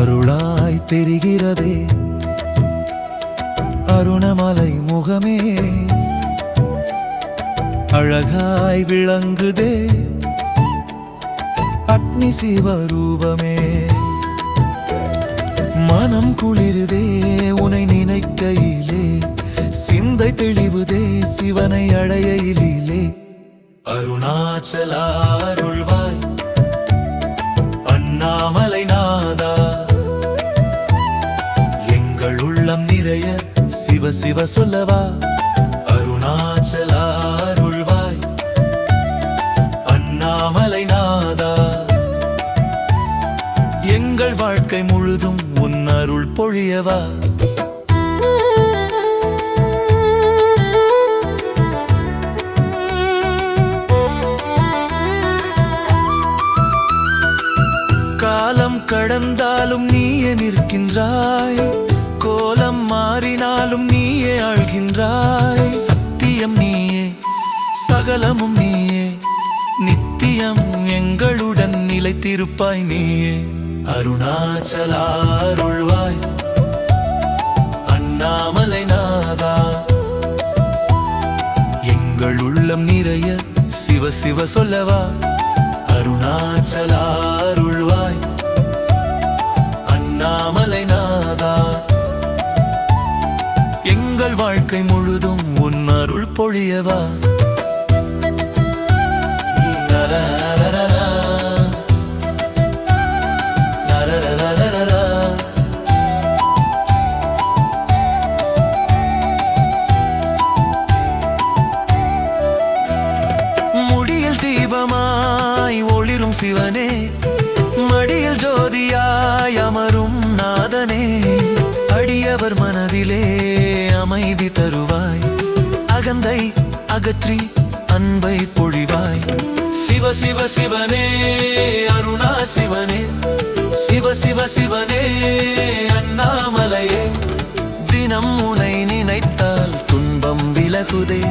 அருளாய் தெரிகிறதே அருணமலை முகமே, அழகாய் விளங்குதே அக்னி சிவரூபமே. மனம் குளிருதே உனை நினைக்கையிலே, சிந்தை தெளிவுதே சிவனை அடையிலே. அருணாச்சலா அருள்வாய் அண்ணாமலை நாதா, எங்கள் உள்ளம் நிறைய சிவ சிவ சொல்லவா. அருணாச்சலா அருள்வாய் அண்ணாமலை நாதா, எங்கள் வாழ்க்கை முழுதும் உன் அருள் பொழியவா. காலம் கடந்தாலும் நீயே நிற்கின்றாய், கோலம் மாறினாலும் நீயே ஆள்கின்றாய். சத்தியம் நீயே சகலமும் நீயே, நித்தியம் எங்களுடன் நிலைத்திருப்பாய் நீயே. அருணாச்சலா அருள்வாய் அண்ணாமலை நாதா, எங்கள் உள்ளம் நிறைய சிவ சிவ சொல்லவா. அருணாச்சலா அருள்வாய் அண்ணாமலை நாதா, எங்கள் வாழ்க்கை முழுதும் உன் அருள் பொழியவா. முடியில் தீபமாய் ஒளிரும் சிவனே, மடியில் ஜோதியாய் அமரும் நாதனே. அடியவர் மனதிலே அமைதி தருவாய், அகந்தை அகற்றி அன்பை பொழிவாய். சிவ சிவ சிவனே அருணா சிவனே, சிவ சிவ சிவனே அண்ணாமலையே. தினம் உனை நினைத்தால் துன்பம் விலகுதே,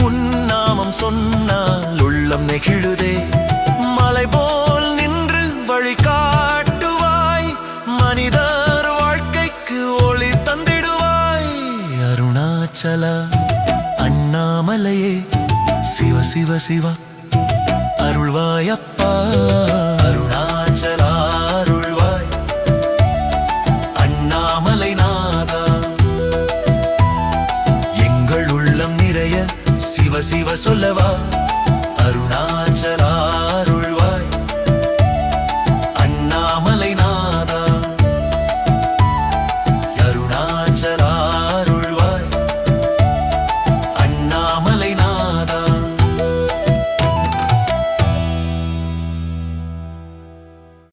உன் நாமம் சொன்னால் உள்ளம் நெகிழுதே. மலை போல் நின்று வழி காட்டுவாய், மனிதர் வாழ்க்கைக்கு ஒளி தந்திடுவாய். அருணாச்சலா அண்ணாமலையே, சிவ சிவ சிவா அருள்வாயப்பா. அருணாச்சலா அருள்வாய் அண்ணாமலை நாதா, எங்கள் உள்ளம் நிறைய சிவ சிவ சொல்லவா.